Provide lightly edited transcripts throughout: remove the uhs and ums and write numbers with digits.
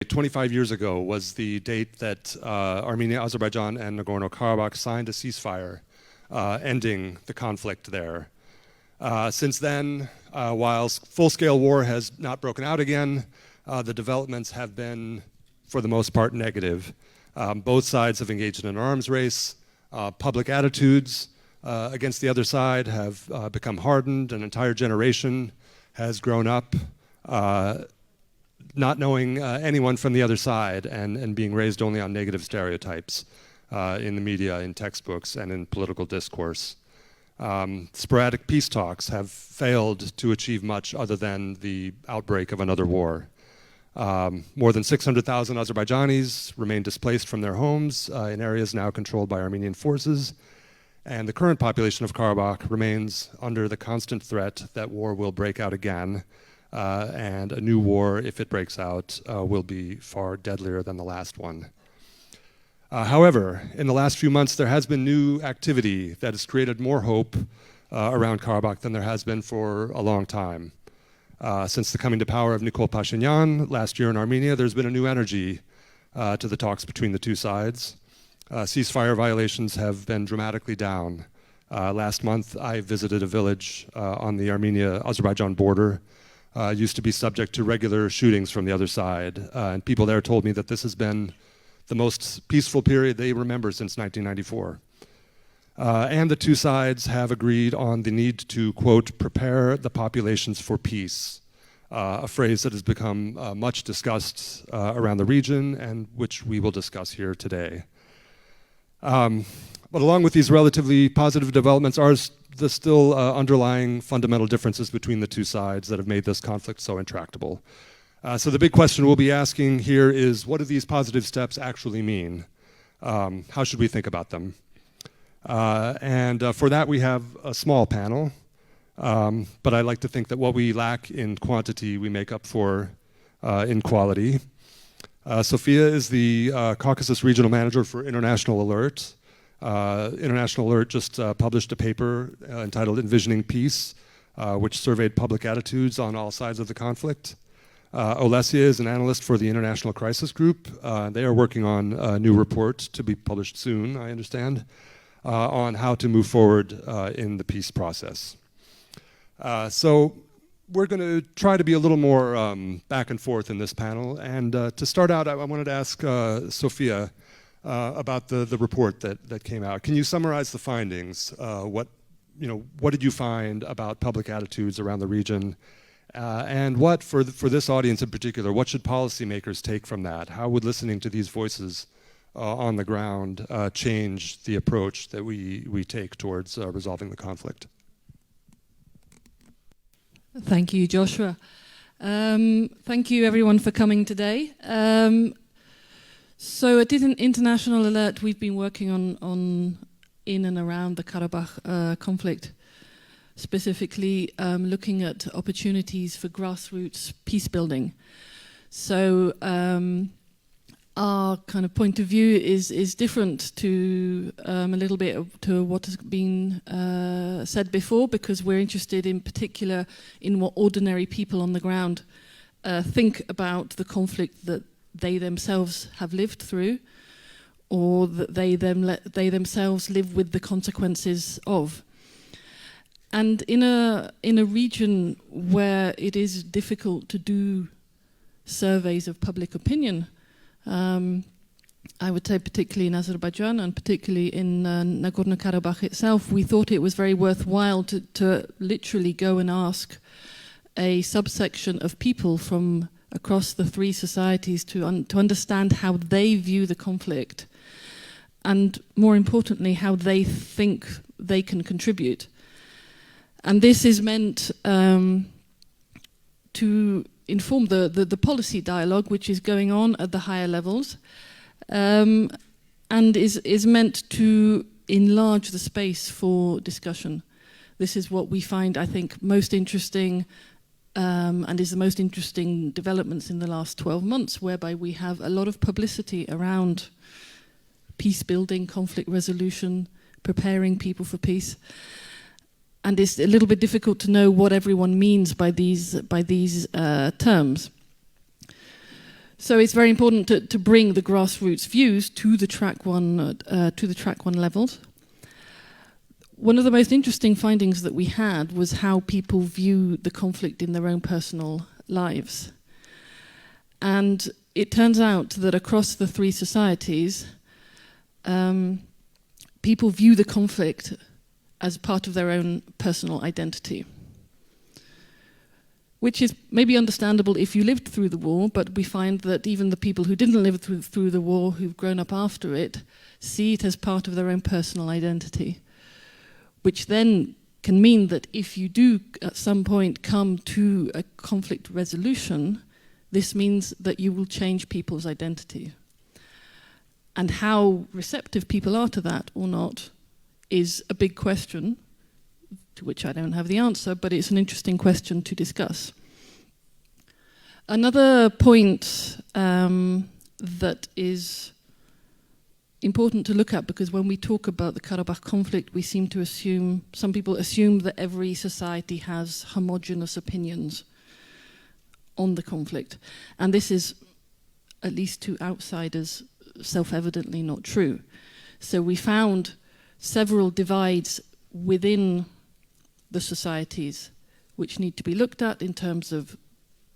25 years ago was the date that Armenia, Azerbaijan, and Nagorno-Karabakh signed a ceasefire ending the conflict there. Since then, while full-scale war has not broken out again, the developments have been, for the most part, negative. Both sides have engaged in an arms race. Public attitudes against the other side have become hardened. An entire generation has grown up not knowing anyone from the other side and being raised only on negative stereotypes in the media, in textbooks, and in political discourse. Sporadic peace talks have failed to achieve much other than the outbreak of another war. More than 600,000 Azerbaijanis remain displaced from their homes in areas now controlled by Armenian forces, and the current population of Karabakh remains under the constant threat that war will break out again, and a new war, if it breaks out, will be far deadlier than the last one. However, in the last few months, there has been new activity that has created more hope around Karabakh than there has been for a long time. Since the coming to power of Nikol Pashinyan last year in Armenia, there's been a new energy to the talks between the two sides. Ceasefire violations have been dramatically down. Last month, I visited a village on the Armenia-Azerbaijan border, used to be subject to regular shootings from the other side. And people there told me that this has been the most peaceful period they remember since 1994. And the two sides have agreed on the need to, quote, prepare the populations for peace, a phrase that has become much discussed around the region and which we will discuss here today. But along with these relatively positive developments are the still underlying fundamental differences between the two sides that have made this conflict so intractable. So the big question we'll be asking here is, what do these positive steps actually mean? How should we think about them? For that, we have a small panel, but I like to think that what we lack in quantity, we make up for in quality. Sophia is the Caucasus Regional Manager for International Alert. International Alert just published a paper entitled Envisioning Peace, which surveyed public attitudes on all sides of the conflict. Olesya is an analyst for the International Crisis Group. They are working on a new report to be published soon, I understand, on how to move forward in the peace process. So we're going to try to be a little more back and forth in this panel. And to start out, I wanted to ask Sophia about the report that came out. Can you summarize the findings? What did you find about public attitudes around the region? And what, for this audience in particular, what should policymakers take from that? How would listening to these voices on the ground change the approach that we take towards resolving the conflict? Thank you, Joshua. Thank you, everyone, for coming today. So at International Alert, we've been working on in and around the Karabakh conflict, specifically looking at opportunities for grassroots peace building. So our kind of point of view is different to a little bit to what has been said before, because we're interested in particular in what ordinary people on the ground think about the conflict that they themselves have lived through, or that they themselves live with the consequences of. And in a region where it is difficult to do surveys of public opinion, I would say particularly in Azerbaijan and particularly in Nagorno-Karabakh itself, we thought it was very worthwhile to literally go and ask a subsection of people from across the three societies to understand how they view the conflict, and more importantly, how they think they can contribute. And this is meant to inform the policy dialogue which is going on at the higher levels, and is meant to enlarge the space for discussion. This is what we find, I think, most interesting, and is the most interesting developments in the last 12 months, whereby we have a lot of publicity around peace building, conflict resolution, preparing people for peace. And it's a little bit difficult to know what everyone means by these terms. So it's very important to bring the grassroots views to the track one levels. One of the most interesting findings that we had was how people view the conflict in their own personal lives. And it turns out that across the three societies, people view the conflict as part of their own personal identity, which is maybe understandable if you lived through the war, but we find that even the people who didn't live through the war, who've grown up after it, see it as part of their own personal identity, which then can mean that if you do at some point come to a conflict resolution, this means that you will change people's identity. And how receptive people are to that or not is a big question, to which I don't have the answer, but it's an interesting question to discuss. Another point that is important to look at, because when we talk about the Karabakh conflict, we seem to assume, some people assume that every society has homogeneous opinions on the conflict. And this is, at least to outsiders, self-evidently not true. So we found several divides within the societies which need to be looked at in terms of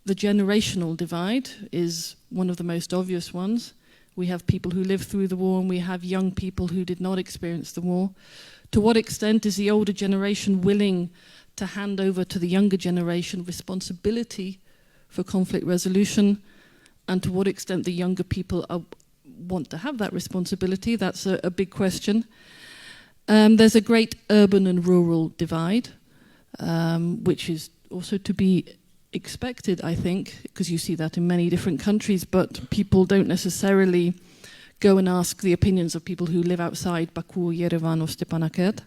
the generational divide is one of the most obvious ones. We have people who lived through the war and we have young people who did not experience the war. To what extent is the older generation willing to hand over to the younger generation responsibility for conflict resolution, and to what extent the younger people want to have that responsibility? That's a big question. There's a great urban and rural divide, which is also to be expected, I think, because you see that in many different countries, but people don't necessarily go and ask the opinions of people who live outside Baku, Yerevan or Stepanakert.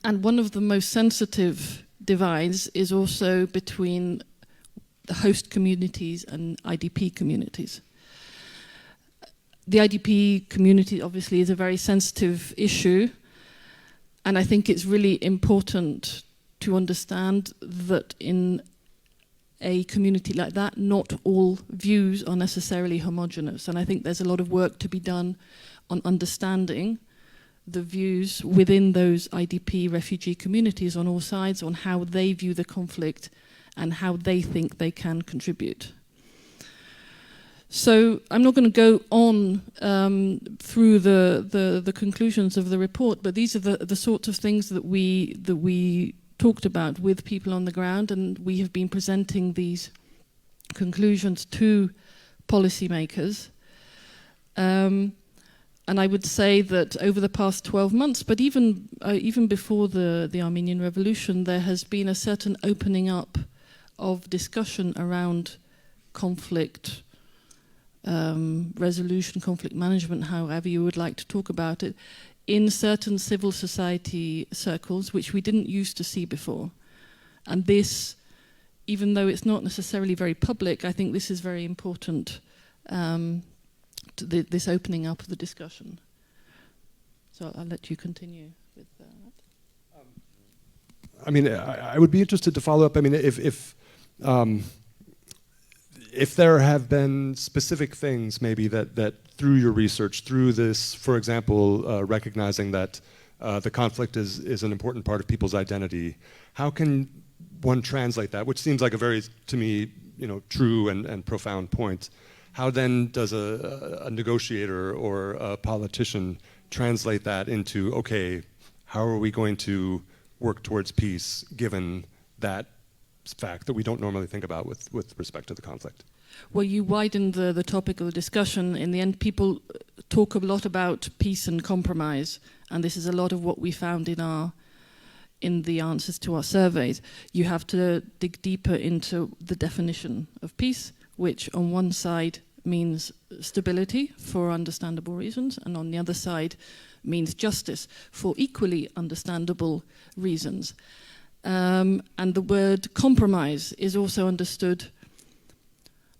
And one of the most sensitive divides is also between the host communities and IDP communities. The IDP community obviously is a very sensitive issue, and I think it's really important to understand that in a community like that, not all views are necessarily homogeneous. And I think there's a lot of work to be done on understanding the views within those IDP refugee communities on all sides, on how they view the conflict and how they think they can contribute. So I'm not going to go on through the conclusions of the report, but these are the sorts of things that we talked about with people on the ground, and we have been presenting these conclusions to policymakers. And I would say that over the past 12 months, but even before the Armenian Revolution, there has been a certain opening up of discussion around conflict resolution, conflict management, however you would like to talk about it, in certain civil society circles, which we didn't used to see before. And this, even though it's not necessarily very public, I think this is very important, this opening up of the discussion. So I'll let you continue with that. I mean, I would be interested to follow up. I mean, if there have been specific things maybe that through your research, through this, for example, recognizing that the conflict is an important part of people's identity, how can one translate that, which seems like a very, to me, true and profound point. How then does a negotiator or a politician translate that into, okay, how are we going to work towards peace given that fact that we don't normally think about with respect to the conflict? Well, you widened the topic of the discussion. In the end, people talk a lot about peace and compromise, and this is a lot of what we found in the answers to our surveys. You have to dig deeper into the definition of peace, which on one side means stability for understandable reasons, and on the other side means justice for equally understandable reasons. And the word compromise is also understood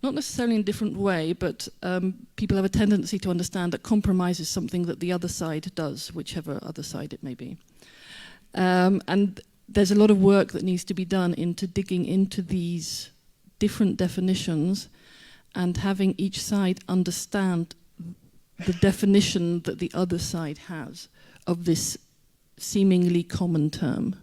not necessarily in a different way, but people have a tendency to understand that compromise is something that the other side does, whichever other side it may be. And there's a lot of work that needs to be done into digging into these different definitions and having each side understand the definition that the other side has of this seemingly common term.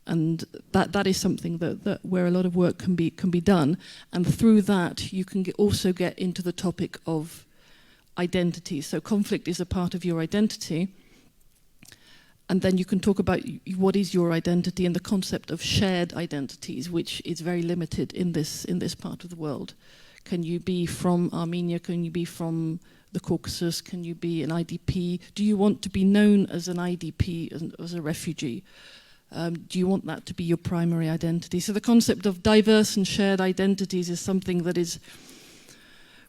And that is something that where a lot of work can be done, and through that you can also get into the topic of identity. So conflict is a part of your identity, and then you can talk about what is your identity and the concept of shared identities, which is very limited in this part of the world. Can you be from Armenia? Can you be from the Caucasus? Can you be an IDP? Do you want to be known as an IDP, as a refugee? Do you want that to be your primary identity? So the concept of diverse and shared identities is something that is,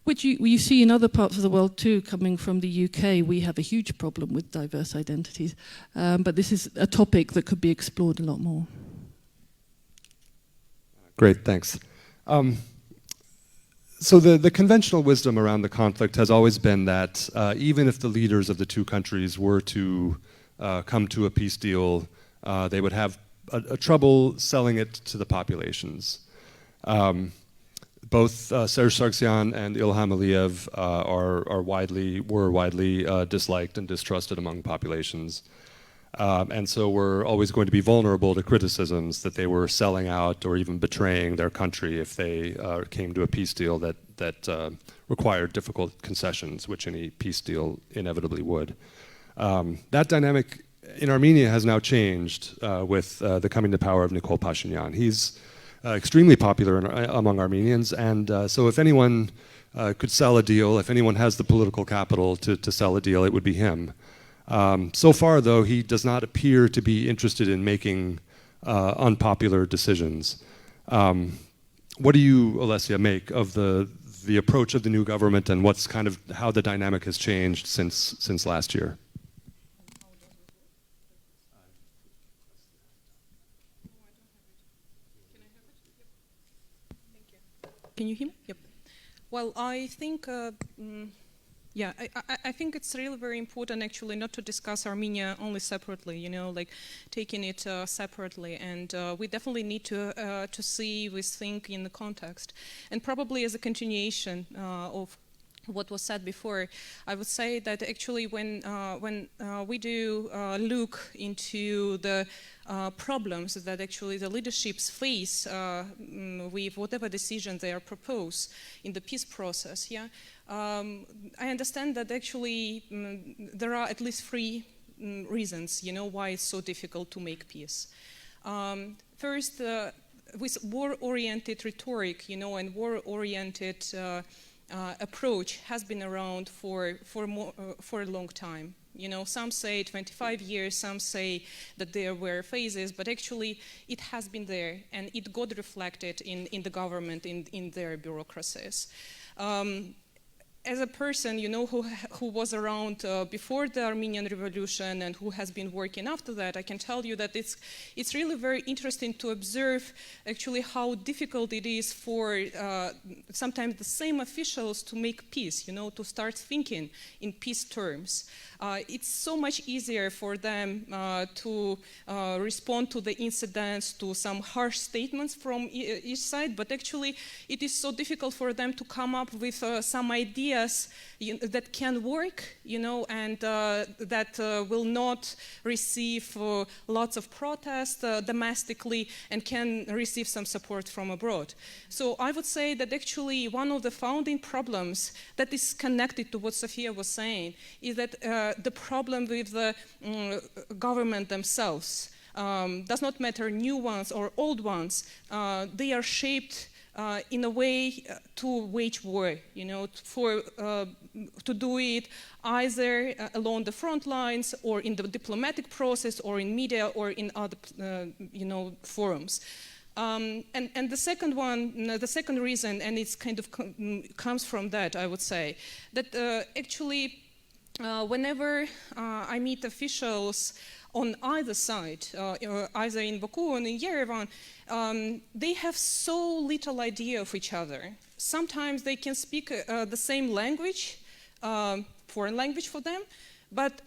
which you see in other parts of the world too. Coming from the UK, we have a huge problem with diverse identities. But this is a topic that could be explored a lot more. Great, thanks. So the conventional wisdom around the conflict has always been that even if the leaders of the two countries were to come to a peace deal, they would have a trouble selling it to the populations. Both Serge Sargsyan and Ilham Aliyev were widely disliked and distrusted among populations. And so we're always going to be vulnerable to criticisms that they were selling out or even betraying their country if they came to a peace deal that required difficult concessions, which any peace deal inevitably would. That dynamic in Armenia has now changed with the coming to power of Nikol Pashinyan. He's extremely popular among Armenians, and so if anyone could sell a deal, if anyone has the political capital to sell a deal, it would be him. So far, though, he does not appear to be interested in making unpopular decisions. What do you, Olesya, make of the approach of the new government and what's kind of how the dynamic has changed since last year? Can you hear me? Yep. Well, I think, yeah, I think it's really very important actually not to discuss Armenia only separately, you know, like taking it separately. And we definitely need to see this thing in the context. And probably as a continuation of what was said before, I would say that actually when we do look into the problems that actually the leaderships face with whatever decisions they are proposed in the peace process, yeah, I understand that actually there are at least three reasons, you know, why it's so difficult to make peace. First, with war-oriented rhetoric, you know, and war-oriented approach has been around for a long time. You know, some say 25 years, some say that there were phases, but actually it has been there and it got reflected in the government, in their bureaucracies. As a person, you know, who was around before the Armenian Revolution and who has been working after that, I can tell you that it's really very interesting to observe actually how difficult it is for sometimes the same officials to make peace, you know, to start thinking in peace terms. It's so much easier for them to respond to the incidents, to some harsh statements from each side, but actually it is so difficult for them to come up with some ideas that can work, you know, and that will not receive lots of protests domestically and can receive some support from abroad. So I would say that actually one of the founding problems that is connected to what Sophia was saying is that the problem with the government themselves does not matter new ones or old ones, they are shaped in a way to wage war, you know, to do it either along the front lines or in the diplomatic process or in media or in other, you know, forums. And the second one, the second reason, and it's kind of comes from that, I would say, that actually whenever I meet officials on either side, either in Baku or in Yerevan, they have so little idea of each other. Sometimes they can speak the same language, foreign language for them, but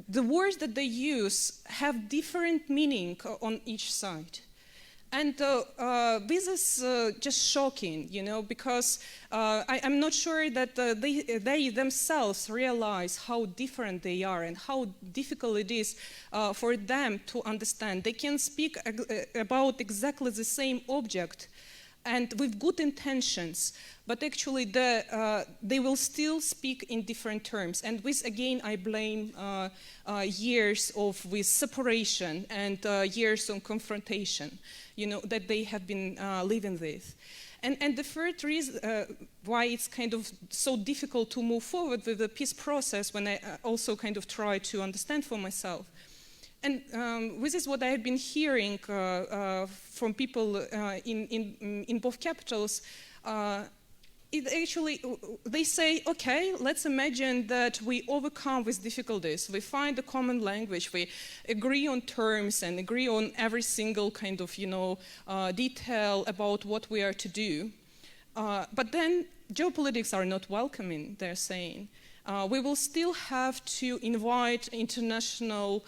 the words that they use have different meaning on each side. And this is just shocking, you know, because I'm not sure that they themselves realize how different they are and how difficult it is for them to understand. They can speak about exactly the same object and with good intentions, but actually they will still speak in different terms. And with, again, I blame years of with separation and years of confrontation, you know, that they have been living with. And the third reason why it's kind of so difficult to move forward with the peace process, when I also kind of try to understand for myself. And this is what I have been hearing from people in both capitals. It actually, they say, okay, let's imagine that we overcome these difficulties. We find a common language. We agree on terms and agree on every single kind of, you know, detail about what we are to do. But then geopolitics are not welcoming, they're saying. We will still have to invite international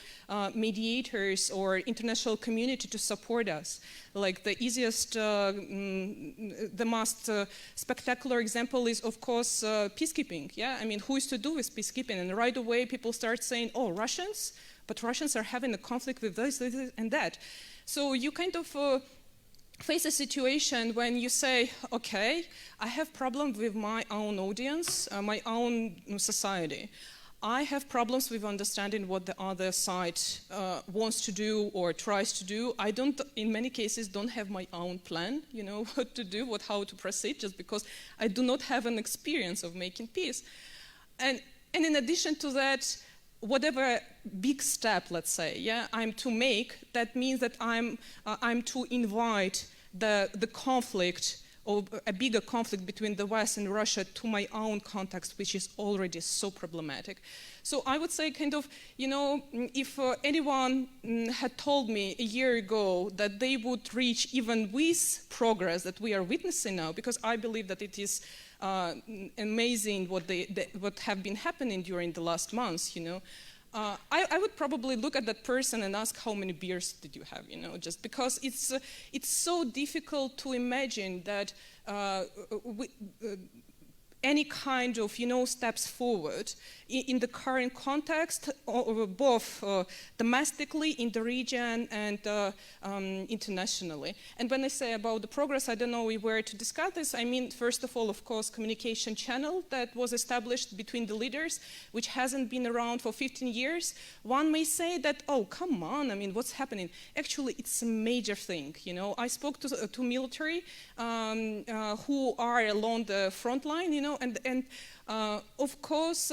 mediators or international community to support us. Like the easiest, the most spectacular example is, of course, peacekeeping. Yeah, I mean, who is to do with peacekeeping? And right away, people start saying, "Oh, Russians," but Russians are having a conflict with this and that. So you kind of face a situation when you say, okay, I have problems with my own audience, my own society. I have problems with understanding what the other side wants to do or tries to do. I don't, in many cases, don't have my own plan, you know, what to do, how to proceed, just because I do not have an experience of making peace. And in addition to that, whatever big step, let's say, yeah, I'm to make, that means that I'm to invite the conflict, or a bigger conflict between the West and Russia, to my own context, which is already so problematic. So I would say, kind of, you know, if anyone had told me a year ago that they would reach even with progress that we are witnessing now, because I believe that it is amazing what have been happening during the last months, you know. I would probably look at that person and ask, how many beers did you have, you know, just because it's so difficult to imagine that any kind of, you know, steps forward in the current context, both domestically in the region and internationally. And when I say about the progress, I don't know where to discuss this. I mean, first of all, of course, communication channel that was established between the leaders, which hasn't been around for 15 years. One may say that, oh, come on, I mean, what's happening? Actually, it's a major thing, you know. I spoke to military who are along the front line, you know, and of course,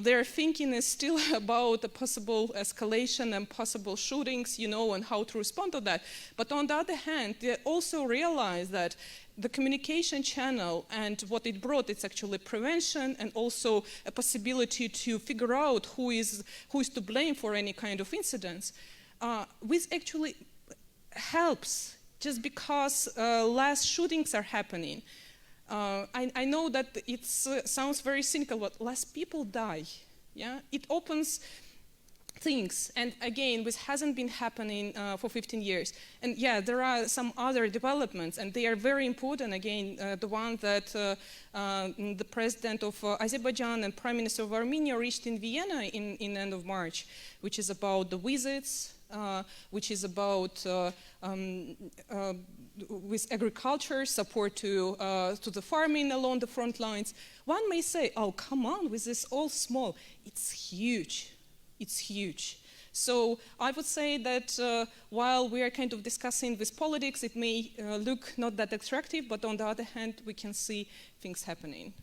their thinking is still about the possible escalation and possible shootings, you know, and how to respond to that. But on the other hand, they also realize that the communication channel and what it brought, it's actually prevention and also a possibility to figure out who is to blame for any kind of incidents, which actually helps, just because less shootings are happening. I know that it sounds very cynical, but less people die. Yeah, it opens things, and again, this hasn't been happening for 15 years. And yeah, there are some other developments, and they are very important. Again, the one that the president of Azerbaijan and Prime Minister of Armenia reached in Vienna in end of March, which is about the visits, which is about with agriculture, support to the farming along the front lines. One may say, oh, come on, with this all small. It's huge. It's huge. So I would say that while we are kind of discussing this politics, it may look not that attractive, but on the other hand, we can see things happening.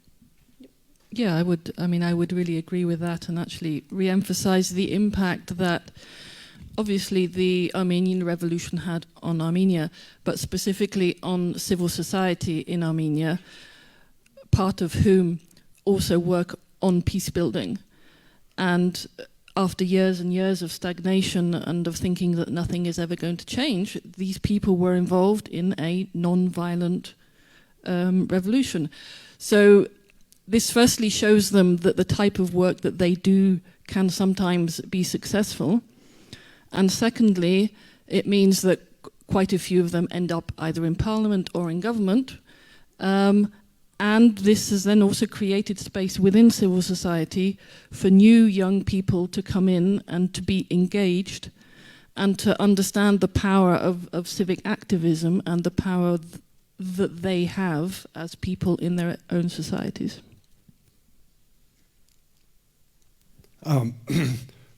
Yeah, I would really agree with that, and actually re-emphasize the impact that obviously the Armenian revolution had on Armenia, but specifically on civil society in Armenia, part of whom also work on peace building. And after years and years of stagnation and of thinking that nothing is ever going to change, these people were involved in a non-violent revolution. So this firstly shows them that the type of work that they do can sometimes be successful. And secondly, it means that quite a few of them end up either in parliament or in government. And this has then also created space within civil society for new young people to come in and to be engaged and to understand the power of civic activism and the power that they have as people in their own societies.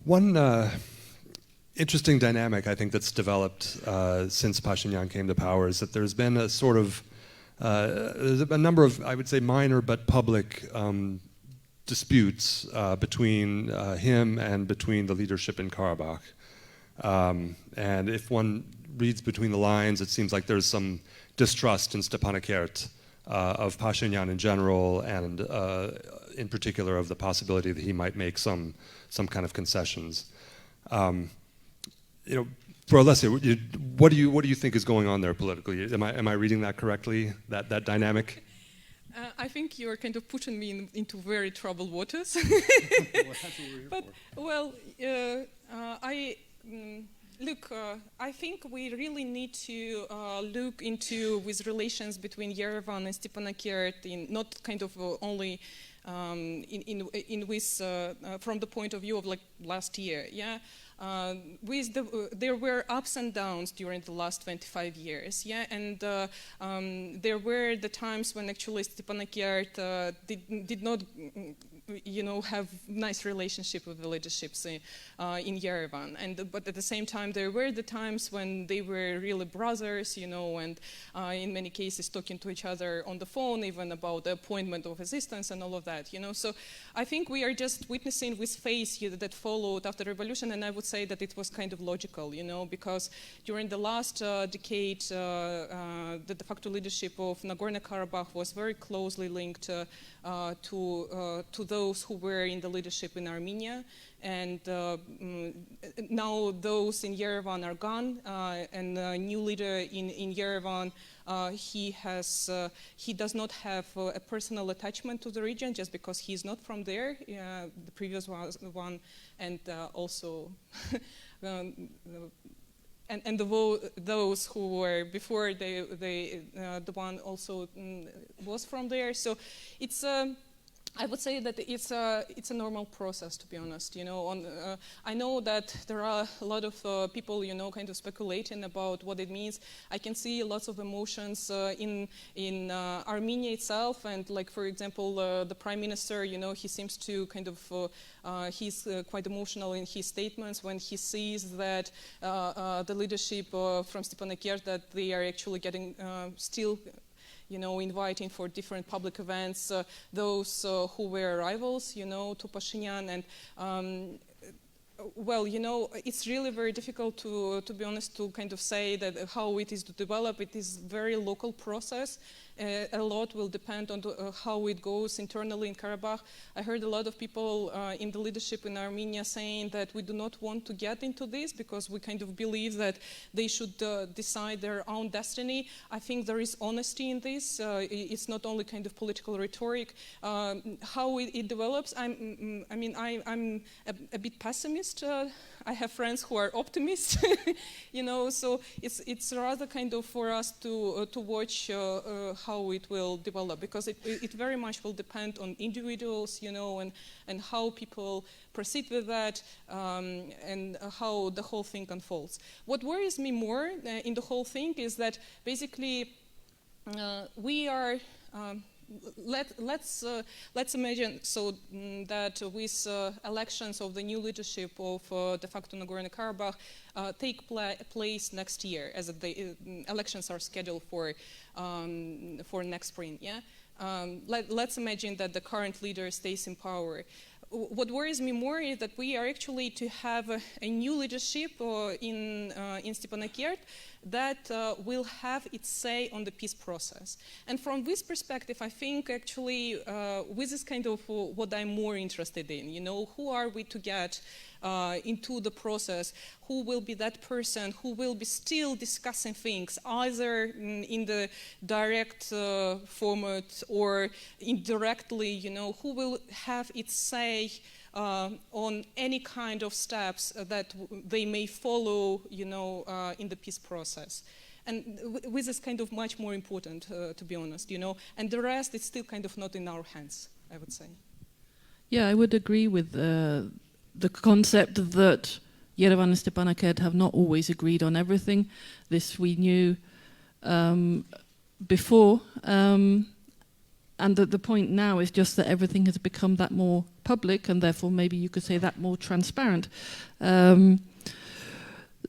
One interesting dynamic I think that's developed since Pashinyan came to power is that there's been a sort of there's a number of, I would say, minor but public disputes between him and between the leadership in Karabakh. And if one reads between the lines, it seems like there's some distrust in Stepanakert of Pashinyan in general, and in particular of the possibility that he might make some kind of concessions. For Olesya, what do you think is going on there politically? Am I reading that correctly? That dynamic? I think you're kind of pushing me into very troubled waters. But well, I think we really need to look into with relations between Yerevan and Stepanakert, not kind of only from the point of view of like last year, yeah. There were ups and downs during the last 25 years, yeah, and there were the times when actually Stepanakert did not, have nice relationship with the leaderships in Yerevan, but at the same time there were the times when they were really brothers, and in many cases talking to each other on the phone, even about the appointment of assistants and all of that, So I think we are just witnessing this phase that followed after the revolution, and I would say that it was kind of logical, because during the last decade, the de facto leadership of Nagorno-Karabakh was very closely linked to those who were in the leadership in Armenia, and now those in Yerevan are gone, and a new leader in Yerevan, he does not have a personal attachment to the region just because he's not from there. The previous one, and also and those who were before the one also was from there. So it's I would say that it's a normal process, to be honest. I know that there are a lot of people, kind of speculating about what it means. I can see lots of emotions in Armenia itself, and like for example, the prime minister, he seems to kind of he's quite emotional in his statements when he sees that the leadership from Stepanakert, that they are actually getting still. Inviting for different public events those who were rivals, to Pashinyan, and well, it's really very difficult to be honest, to kind of say that how it is to develop. It is a very local process. A lot will depend on how it goes internally in Karabakh. I heard a lot of people in the leadership in Armenia saying that we do not want to get into this because we kind of believe that they should decide their own destiny. I think there is honesty in this. It's not only kind of political rhetoric. How it develops, I'm a bit pessimist. I have friends who are optimists, so it's rather kind of for us to watch how it will develop, because it very much will depend on individuals, and how people proceed with that, and how the whole thing unfolds. What worries me more in the whole thing is that basically we are. Let's imagine that with elections of the new leadership of de facto Nagorno-Karabakh take place next year, as the elections are scheduled for next spring. Yeah, let's imagine that the current leader stays in power. What worries me more is that we are actually to have a new leadership in Stepanakert that will have its say on the peace process. And from this perspective, I think actually this is kind of what I'm more interested in. Who are we to get into the process? Who will be that person who will be still discussing things, either in the direct format or indirectly, who will have its say on any kind of steps that they may follow, in the peace process. And this is kind of much more important, to be honest, and the rest is still kind of not in our hands, I would say. Yeah, I would agree with the concept that Yerevan and Stepanakert have not always agreed on everything. This we knew before, and that the point now is just that everything has become that more public, and therefore maybe you could say that more transparent.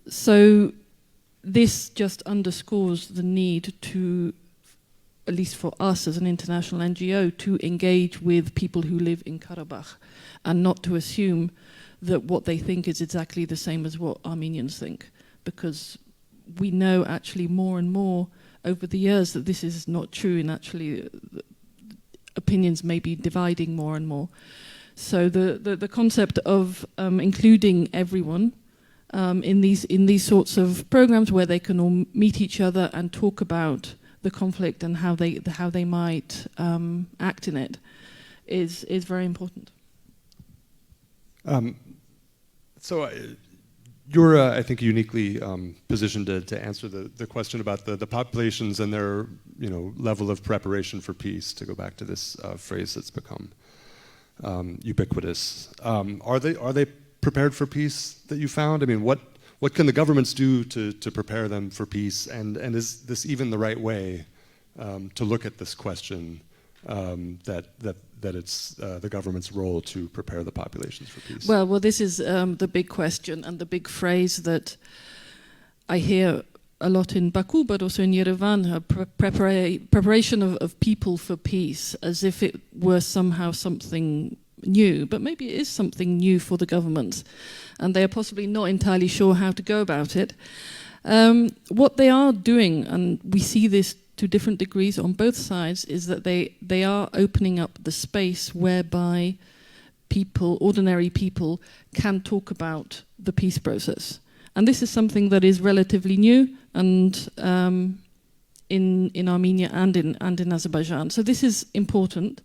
So this just underscores the need to, at least for us as an international NGO, to engage with people who live in Karabakh and not to assume that what they think is exactly the same as what Armenians think, because we know actually more and more over the years that this is not true, and actually opinions may be dividing more and more. So the concept of including everyone in these sorts of programs where they can all meet each other and talk about the conflict and how they might act in it is very important. So you're, I think, uniquely positioned to answer the question about the populations and their level of preparation for peace, to go back to this phrase that's become ubiquitous. Are they prepared for peace that you found? I mean, what can the governments do to prepare them for peace? And is this even the right way to look at this question, that it's the government's role to prepare the populations for peace? Well, this is the big question and the big phrase that I hear a lot in Baku, but also in Yerevan, preparation of people for peace, as if it were somehow something new. But maybe it is something new for the governments, and they are possibly not entirely sure how to go about it. What they are doing, and we see this to different degrees on both sides, is that they are opening up the space whereby people, ordinary people, can talk about the peace process. And this is something that is relatively new, and in Armenia and in Azerbaijan. So this is important.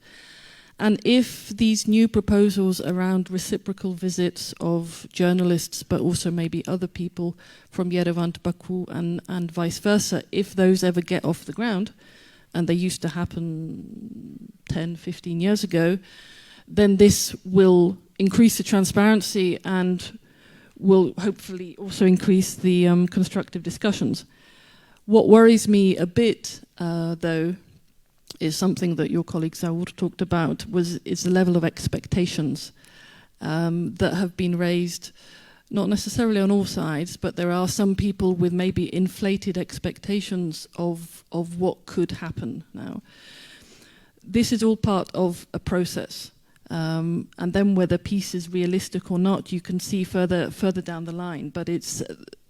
And if these new proposals around reciprocal visits of journalists, but also maybe other people from Yerevan to Baku and vice versa, if those ever get off the ground, and they used to happen 10, 15 years ago, then this will increase the transparency and will hopefully also increase the constructive discussions. What worries me a bit, though, is something that your colleague Zaur talked about, is the level of expectations that have been raised, not necessarily on all sides, but there are some people with maybe inflated expectations of what could happen now. This is all part of a process, and then whether peace is realistic or not, you can see further down the line, but it's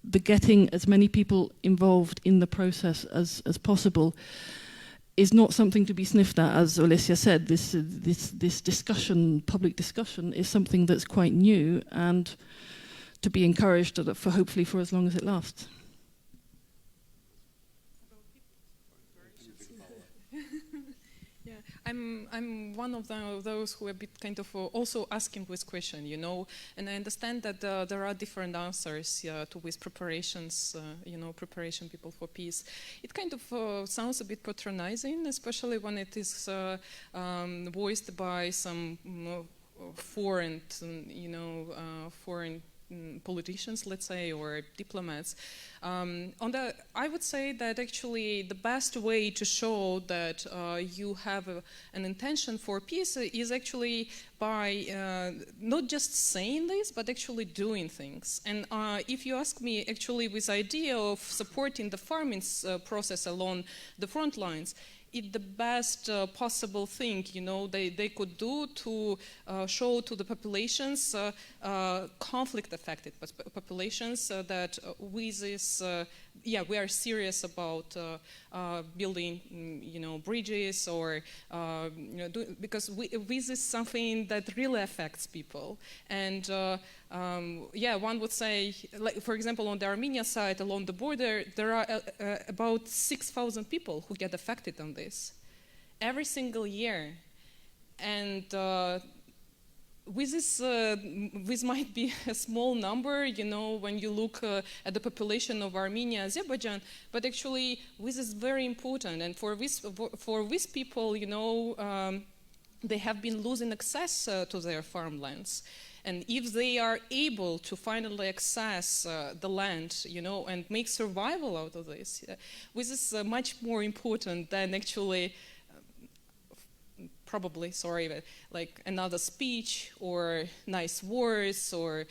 the getting as many people involved in the process as possible is not something to be sniffed at, as Olesya said. This discussion, public discussion, is something that's quite new and to be encouraged for hopefully for as long as it lasts. Yeah, I'm one of those who are a bit kind of also asking this question, and I understand that there are different answers to these preparations, preparation people for peace. It kind of sounds a bit patronizing, especially when it is voiced by some foreign politicians, let's say, or diplomats. I would say that actually the best way to show that you have an intention for peace is actually by not just saying this, but actually doing things. And if you ask me, actually, this idea of supporting the farming process along the front lines, it's the best possible thing, they could do to show to the populations, conflict-affected populations, that with this, we are serious about building, bridges, or, because this is something that really affects people. And one would say, like, for example, on the Armenia side, along the border, there are about 6,000 people who get affected on this every single year. And with this might be a small number, you know, when you look at the population of Armenia, Azerbaijan, but actually this is very important. And for these people, you know, they have been losing access to their farmlands. And if they are able to finally access the land, you know, and make survival out of this, this is much more important than actually probably, sorry, but like another speech or nice words or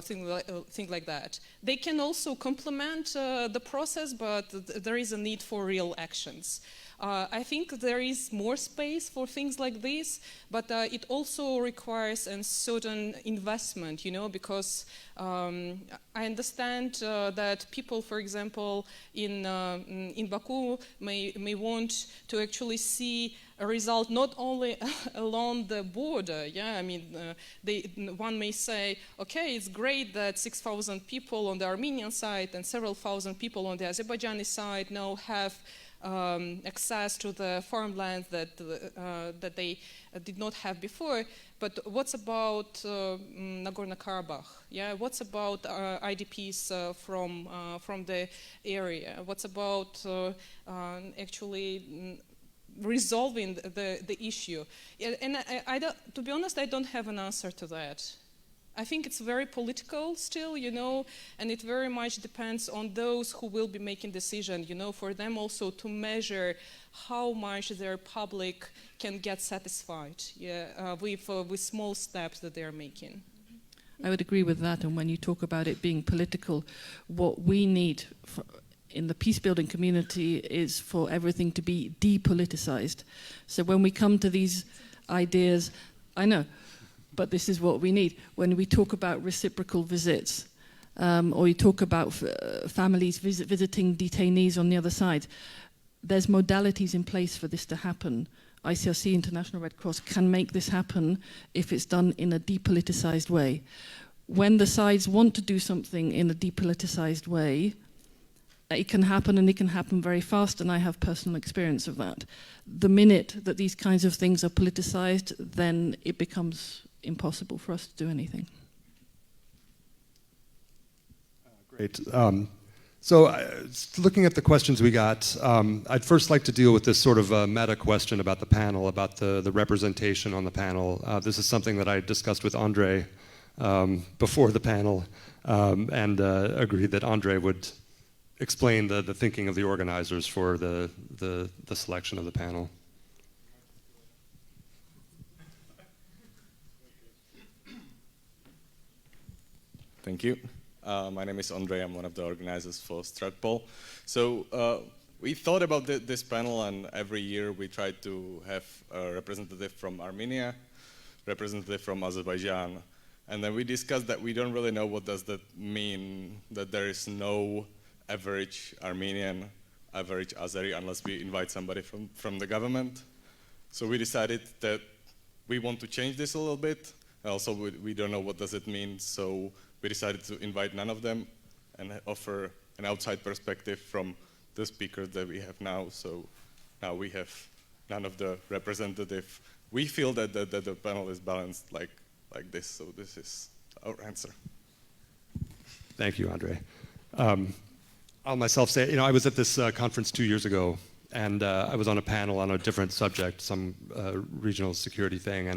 things like that. They can also complement the process, but there is a need for real actions. I think there is more space for things like this, but it also requires a certain investment, you know, because I understand that people, for example, in Baku may want to actually see a result not only along the border. Yeah, I mean, one may say, okay, it's great that 6,000 people on the Armenian side and several thousand people on the Azerbaijani side now have access to the farmlands that they did not have before. But what's about Nagorno-Karabakh? Yeah, what's about IDPs from the area? What's about actually resolving the issue? And to be honest, I don't have an answer to that. I think it's very political still, you know, and it very much depends on those who will be making decisions, you know, for them also to measure how much their public can get satisfied, yeah, with small steps that they're making. I would agree with that, and when you talk about it being political, what we need in the peace-building community is for everything to be depoliticized. So when we come to these ideas, I know, but this is what we need. When we talk about reciprocal visits, or you talk about families visiting detainees on the other side, there's modalities in place for this to happen. ICRC, International Red Cross, can make this happen if it's done in a depoliticized way. When the sides want to do something in a depoliticized way, it can happen, and it can happen very fast, and I have personal experience of that. The minute that these kinds of things are politicized, then it becomes impossible for us to do anything. Great. So looking at the questions we got, I'd first like to deal with this sort of meta question about the panel, about the representation on the panel. This is something that I discussed with Andre before the panel, and agreed that Andre would explain the thinking of the organizers for the selection of the panel. Thank you. My name is Andre. I'm one of the organizers for Stratpol. So we thought about this panel, and every year we try to have a representative from Armenia, representative from Azerbaijan, and then we discussed that we don't really know what does that mean, that there is no average Armenian, average Azeri, unless we invite somebody from the government. So we decided that we want to change this a little bit. Also, we don't know what does it mean, so we decided to invite none of them and offer an outside perspective from the speakers that we have now. So now we have none of the representative. We feel that the panel is balanced like this, so this is our answer. Thank you, Andre. I'll myself say, I was at this conference 2 years ago, and I was on a panel on a different subject, some regional security thing,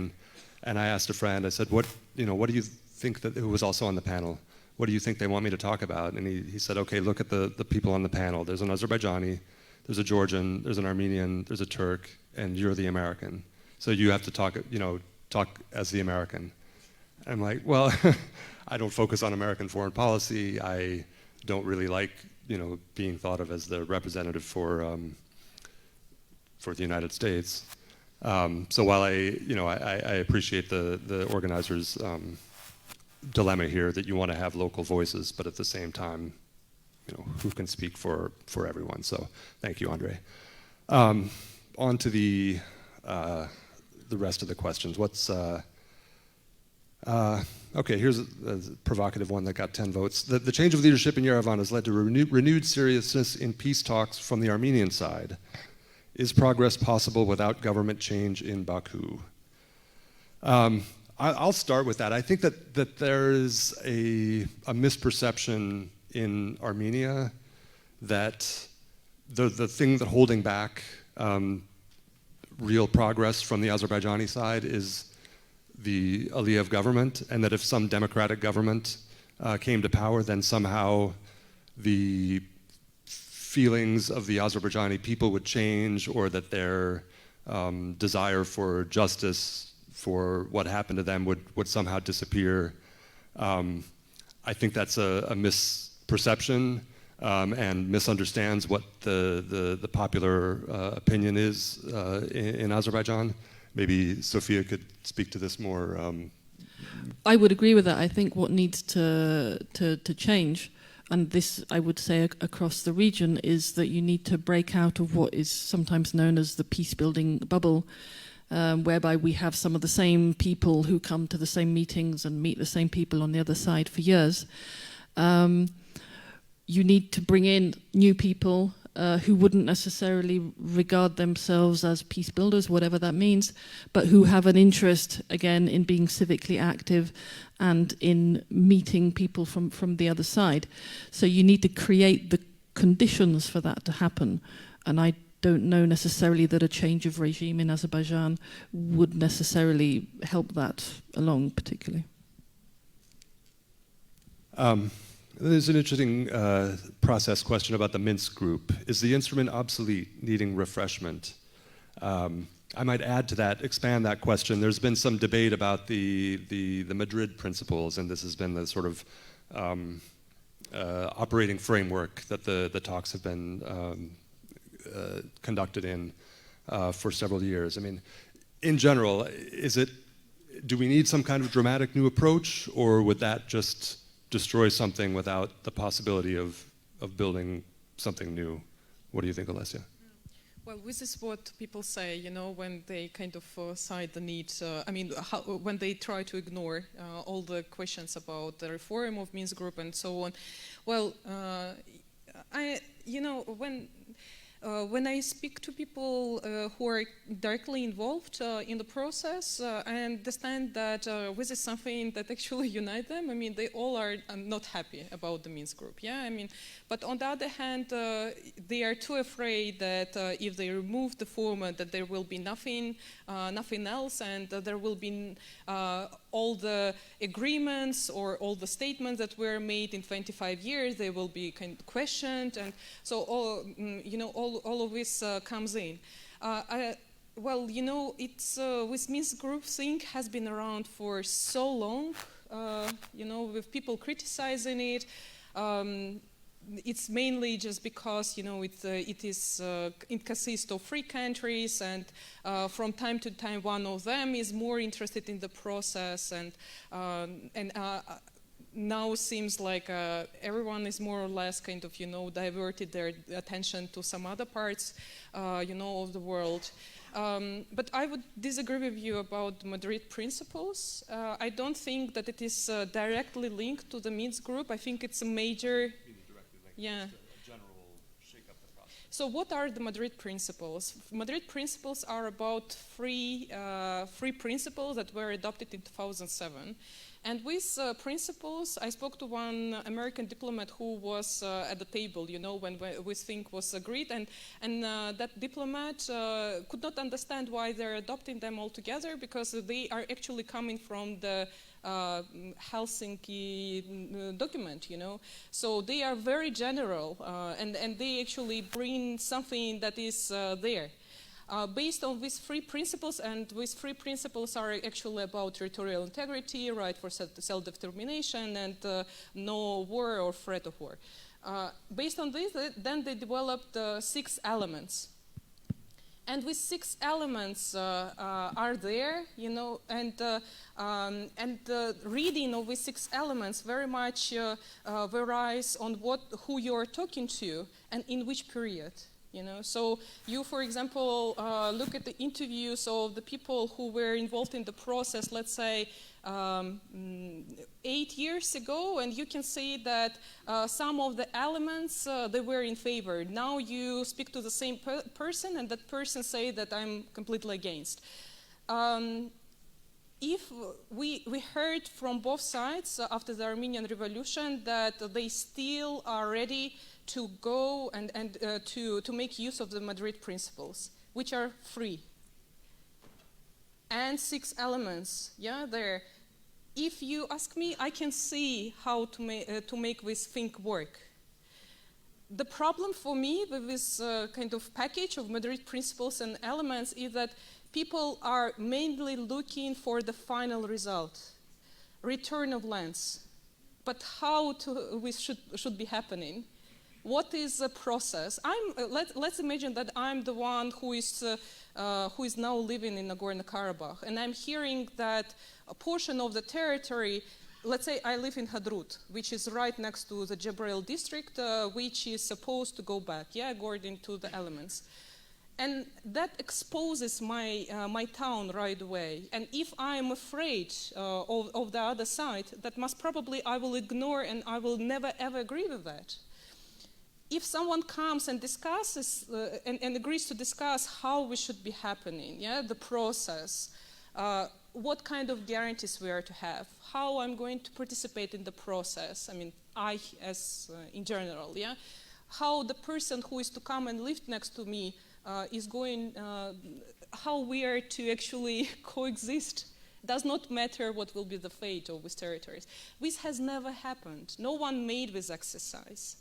and I asked a friend, I said, what do you think who was also on the panel, what do you think they want me to talk about? And he said, okay, look at the people on the panel. There's an Azerbaijani, there's a Georgian, there's an Armenian, there's a Turk, and you're the American. So you have to talk as the American. And I'm like, well, I don't focus on American foreign policy. I don't really like, being thought of as the representative for the United States. So while I appreciate the organizers' dilemma here that you want to have local voices, but at the same time, who can speak for everyone? So thank you, Andre. On to the rest of the questions. Okay, here's a provocative one that got 10 votes. The change of leadership in Yerevan has led to renewed seriousness in peace talks from the Armenian side. Is progress possible without government change in Baku? I'll start with that. I think that there is a misperception in Armenia that the thing that holding back real progress from the Azerbaijani side is the Aliyev government, and that if some democratic government came to power, then somehow the feelings of the Azerbaijani people would change, or that their desire for justice for what happened to them would somehow disappear. I think that's a misperception and misunderstands what the popular opinion is in Azerbaijan. Maybe Sophia could speak to this more. I would agree with that. I think what needs to change, and this I would say across the region, is that you need to break out of what is sometimes known as the peace-building bubble, whereby we have some of the same people who come to the same meetings and meet the same people on the other side for years. You need to bring in new people who wouldn't necessarily regard themselves as peace builders, whatever that means, but who have an interest, again, in being civically active and in meeting people from the other side. So you need to create the conditions for that to happen. And I don't know necessarily that a change of regime in Azerbaijan would necessarily help that along particularly. There's an interesting process question about the Minsk group. Is the instrument obsolete, needing refreshment? I might add to that, expand that question. There's been some debate about the Madrid principles, and this has been the sort of operating framework that the talks have been conducted in for several years. I mean, in general, do we need some kind of dramatic new approach, or would that just destroy something without the possibility of building something new? What do you think, Olesya? Well, this is what people say, you know, when they kind of cite the need, when they try to ignore all the questions about the reform of Minsk group and so on. Well, when I speak to people who are directly involved in the process, I understand that this is something that actually unites them. I mean, they all are not happy about the Minsk group, yeah? I mean, but on the other hand, they are too afraid that if they remove the format, that there will be nothing else, and there will be all the agreements or all the statements that were made in 25 years, they will be kind of questioned, and so all of this comes in. Well, you know, it's with Minsk group thing has been around for so long, you know, with people criticizing it. It's mainly just because, you know, it consists of 3 countries, and from time to time one of them is more interested in the process, and now seems like everyone is more or less kind of, you know, diverted their attention to some other parts, you know, of the world. But I would disagree with you about the Madrid principles. I don't think that it is directly linked to the Minsk group. I think it's a major... Yeah. So what are the Madrid principles? Madrid principles are about three principles that were adopted in 2007. And with principles, I spoke to one American diplomat who was at the table, you know, when this thing was agreed, and that diplomat could not understand why they're adopting them all together, because they are actually coming from the Helsinki document, you know. So they are very general, and they actually bring something that is there. Based on these 3 principles, and these 3 principles are actually about territorial integrity, right for self-determination, and no war or threat of war. Based on this, then they developed 6 elements. And these 6 elements are there, you know, and the reading of these 6 elements very much varies on who you're talking to and in which period. You know, so you, for example, look at the interviews of the people who were involved in the process, let's say 8 years ago, and you can see that some of the elements they were in favor. Now you speak to the same person, and that person say that I'm completely against. if we heard from both sides after the Armenian Revolution that they still are ready to go and to make use of the Madrid principles, which are free. And 6 elements, yeah, there. If you ask me, I can see how to make this thing work. The problem for me with this kind of package of Madrid principles and elements is that people are mainly looking for the final result, return of lands. But how this should be happening? What is the process? Let's imagine that I'm the one who is now living in Nagorno-Karabakh, and I'm hearing that a portion of the territory, let's say I live in Hadrut, which is right next to the Jabril district, which is supposed to go back, yeah, according to the elements. And that exposes my town right away. And if I'm afraid of the other side, that most probably I will ignore and I will never ever agree with that. If someone comes and discusses and agrees to discuss how we should be happening, yeah, the process, what kind of guarantees we are to have, how I'm going to participate in the process, I mean, in general, yeah, how the person who is to come and live next to me is going, how we are to actually coexist. Does not matter what will be the fate of these territories. This has never happened. No one made this exercise.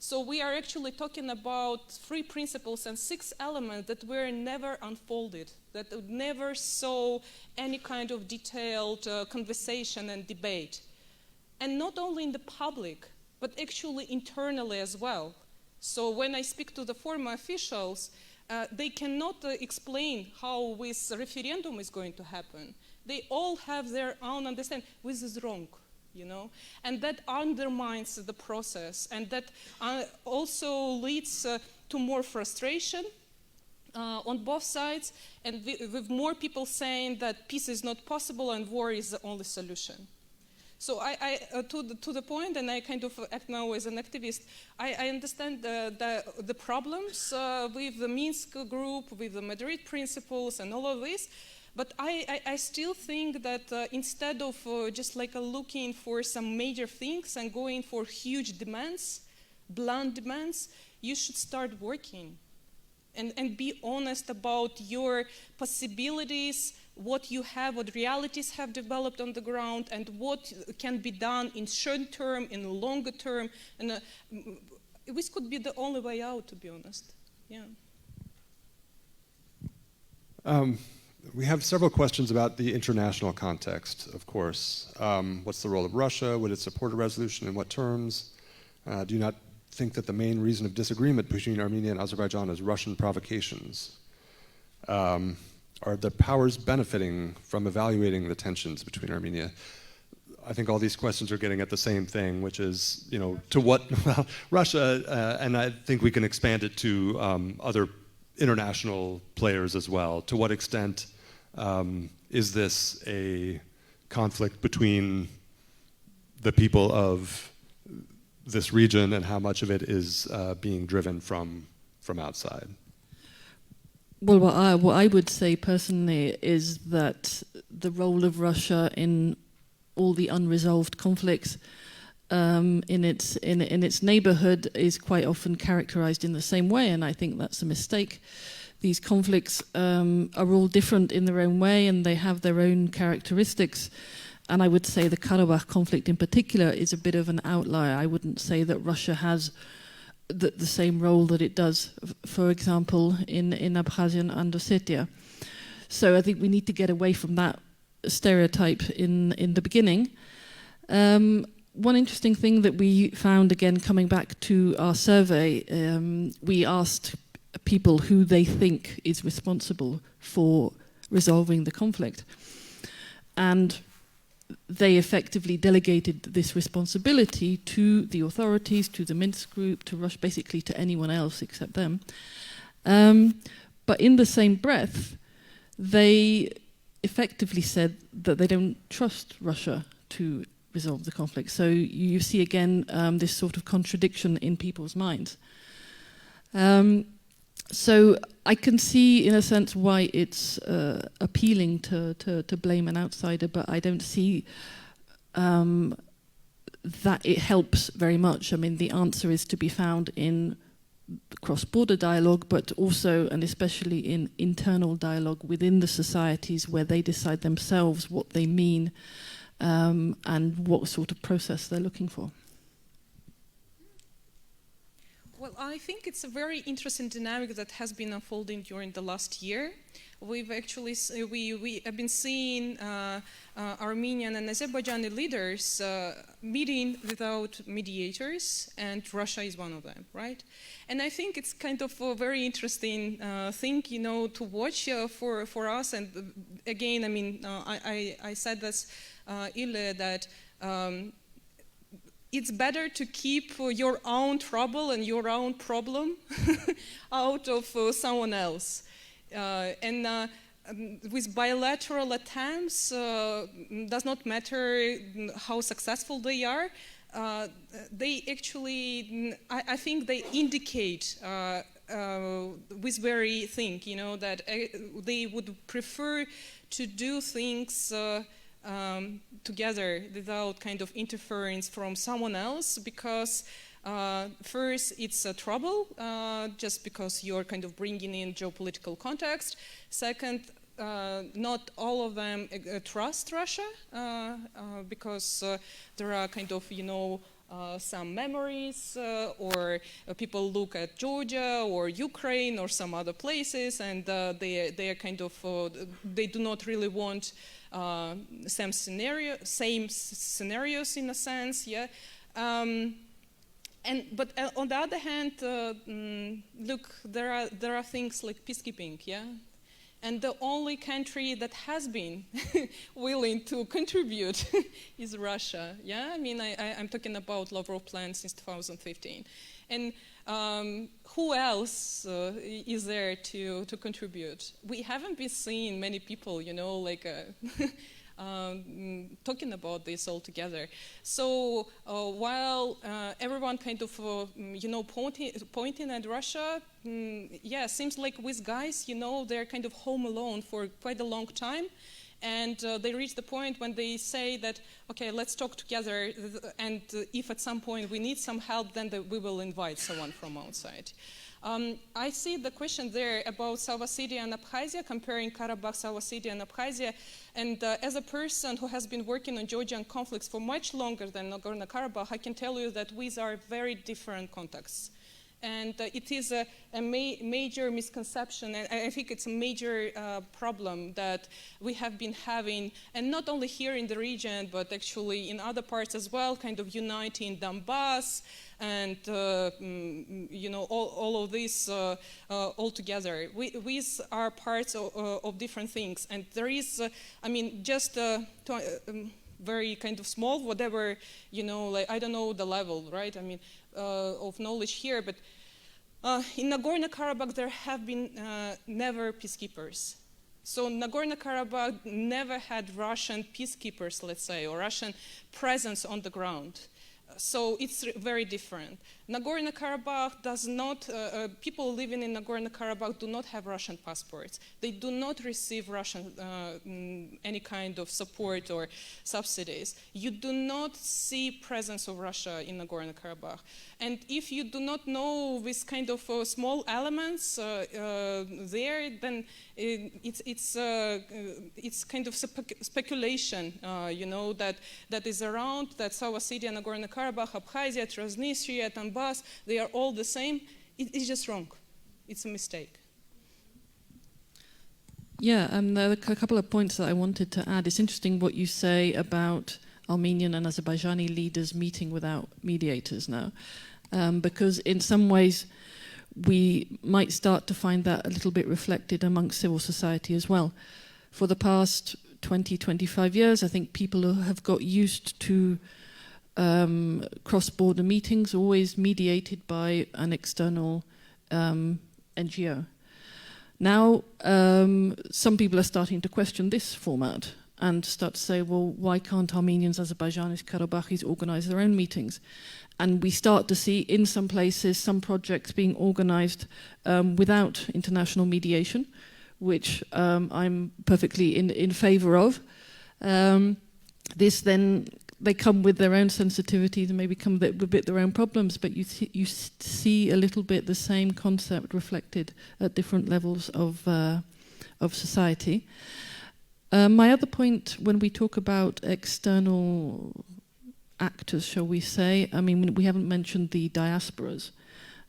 So we are actually talking about 3 principles and 6 elements that were never unfolded, that never saw any kind of detailed conversation and debate. And not only in the public, but actually internally as well. So when I speak to the former officials, they cannot explain how this referendum is going to happen. They all have their own understanding. This is wrong. You know, and that undermines the process, and that also leads to more frustration on both sides, and with more people saying that peace is not possible and war is the only solution. So to the point, and I kind of act now as an activist, I understand the problems with the Minsk group, with the Madrid principles and all of this. But I still think that instead of just like looking for some major things and going for huge demands, blunt demands, you should start working and be honest about your possibilities, what you have, what realities have developed on the ground, and what can be done in short term, in longer term. And this could be the only way out, to be honest. Yeah. We have several questions about the international context, of course. What's the role of Russia? Would it support a resolution? In what terms? Do you not think that the main reason of disagreement between Armenia and Azerbaijan is Russian provocations? Are the powers benefiting from evaluating the tensions between Armenia? I think all these questions are getting at the same thing, which is, you know, to what, well, Russia, and I think we can expand it to other international players as well. To what extent is this a conflict between the people of this region, and how much of it is being driven from outside? Well, what I would say personally is that the role of Russia in all the unresolved conflicts in its neighbourhood is quite often characterised in the same way, and I think that's a mistake. These conflicts are all different in their own way, and they have their own characteristics. And I would say the Karabakh conflict in particular is a bit of an outlier. I wouldn't say that Russia has the same role that it does, for example, in Abkhazia and Ossetia. So I think we need to get away from that stereotype in the beginning. One interesting thing that we found, again, coming back to our survey, we asked people who they think is responsible for resolving the conflict. And they effectively delegated this responsibility to the authorities, to the Minsk group, to Russia, basically to anyone else except them. But in the same breath, they effectively said that they don't trust Russia to resolve the conflict. So you see again this sort of contradiction in people's minds. So I can see, in a sense, why it's appealing to blame an outsider, but I don't see that it helps very much. I mean, the answer is to be found in cross-border dialogue, but also and especially in internal dialogue within the societies where they decide themselves what they mean and what sort of process they're looking for. Well, I think it's a very interesting dynamic that has been unfolding during the last year. We've actually we have been seeing Armenian and Azerbaijani leaders meeting without mediators, and Russia is one of them, right? And I think it's kind of a very interesting thing, you know, to watch for us. And again, I mean, I said this earlier that. It's better to keep your own trouble and your own problem out of someone else. With bilateral attempts, does not matter how successful they are, they actually, I think they indicate this very thing, you know, that they would prefer to do things together without kind of interference from someone else, because first it's a trouble just because you're kind of bringing in geopolitical context. Second, not all of them trust Russia because there are kind of, you know, some memories or people look at Georgia or Ukraine or some other places, and they are kind of they do not really want same scenarios in a sense, yeah. But on the other hand, look, there are things like peacekeeping, yeah. And the only country that has been willing to contribute is Russia, yeah. I mean, I'm talking about Lavrov plan since 2015, and who else is there to contribute? We haven't been seeing many people, you know, like talking about this altogether. So while everyone kind of, you know, pointing at Russia, yeah, seems like with guys, you know, they're kind of home alone for quite a long time. And they reach the point when they say that, okay, let's talk together, and if at some point we need some help, then we will invite someone from outside. I see the question there about South Ossetia and Abkhazia, comparing Karabakh, South Ossetia and Abkhazia. And as a person who has been working on Georgian conflicts for much longer than Nagorno-Karabakh, I can tell you that these are very different contexts. And it is a major misconception, and I think it's a major problem that we have been having, and not only here in the region, but actually in other parts as well, kind of uniting Donbass and you know, all of this all together. These are parts of different things, and there is, I mean, just very kind of small, whatever, you know, like, I don't know the level, right? I mean, of knowledge here, but in Nagorno-Karabakh there have been never peacekeepers. So Nagorno-Karabakh never had Russian peacekeepers, let's say, or Russian presence on the ground. So it's very different. Nagorno-Karabakh does not, people living in Nagorno-Karabakh do not have Russian passports. They do not receive Russian, any kind of support or subsidies. You do not see presence of Russia in Nagorno-Karabakh. And if you do not know this kind of small elements there, then it's kind of speculation, you know, that is around, that South Ossetia, Nagorno-Karabakh, Abkhazia, Transnistria, Donbass, they are all the same. It's just wrong. It's a mistake. Yeah, and there are a couple of points that I wanted to add. It's interesting what you say about Armenian and Azerbaijani leaders meeting without mediators now, because in some ways we might start to find that a little bit reflected amongst civil society as well. For the past 20, 25 years, I think people have got used to cross-border meetings, always mediated by an external NGO. Now, some people are starting to question this format, and start to say, well, why can't Armenians, Azerbaijanis, Karabakhis organize their own meetings? And we start to see in some places some projects being organized without international mediation, which I'm perfectly in favor of. This then, they come with their own sensitivities and maybe come with a bit their own problems, but you see a little bit the same concept reflected at different levels of society. My other point, when we talk about external actors, shall we say, I mean, we haven't mentioned the diasporas.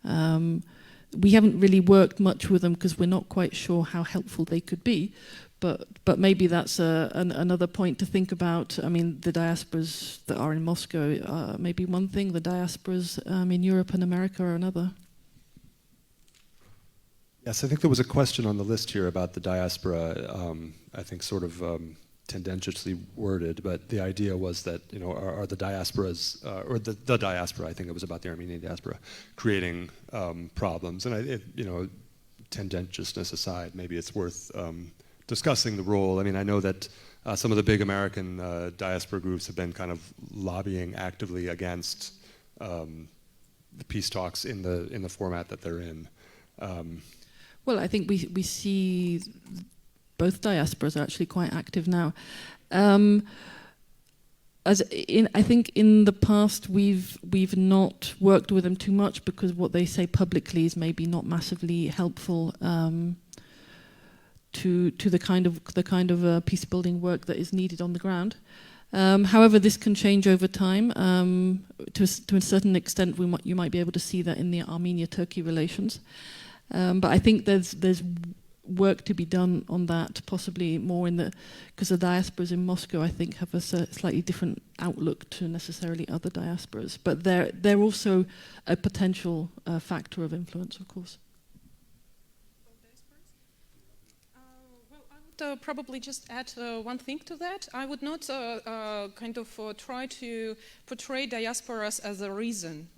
We haven't really worked much with them because we're not quite sure how helpful they could be. But maybe that's another point to think about. I mean, the diasporas that are in Moscow are maybe one thing, the diasporas in Europe and America are another. Yes, I think there was a question on the list here about the diaspora, I think sort of tendentiously worded, but the idea was that, you know, are the diasporas, or the diaspora, I think it was about the Armenian diaspora, creating problems. And, you know, tendentiousness aside, maybe it's worth discussing the role. I mean, I know that some of the big American diaspora groups have been kind of lobbying actively against the peace talks in the format that they're in. Well, I think we see both diasporas are actually quite active now. I think in the past we've not worked with them too much because what they say publicly is maybe not massively helpful to the kind of peace building work that is needed on the ground. However, this can change over time. To a certain extent, you might be able to see that in the Armenia-Turkey relations. But I think there's work to be done on that, possibly more because the diasporas in Moscow, I think, have a slightly different outlook to necessarily other diasporas. But they're also a potential factor of influence, of course. Probably just add one thing to that. I would not try to portray diasporas as a reason,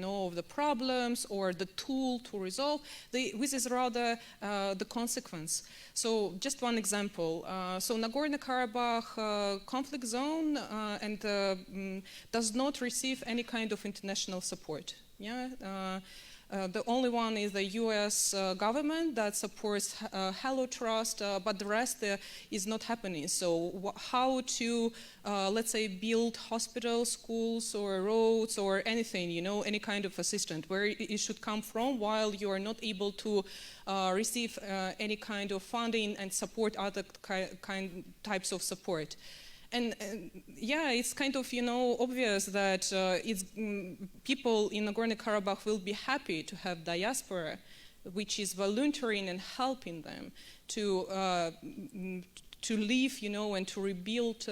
of the problems or the tool to resolve. This is rather the consequence. So just one example. So Nagorno-Karabakh conflict zone and does not receive any kind of international support. Yeah. The only one is the US government that supports Hello Trust, but the rest is not happening. So how to, let's say, build hospitals, schools, or roads, or anything, any kind of assistance, where it should come from while you are not able to receive any kind of funding and support other types of support. And yeah, it's kind of, obvious that people in Nagorno-Karabakh will be happy to have diaspora, which is volunteering and helping them to live, and to rebuild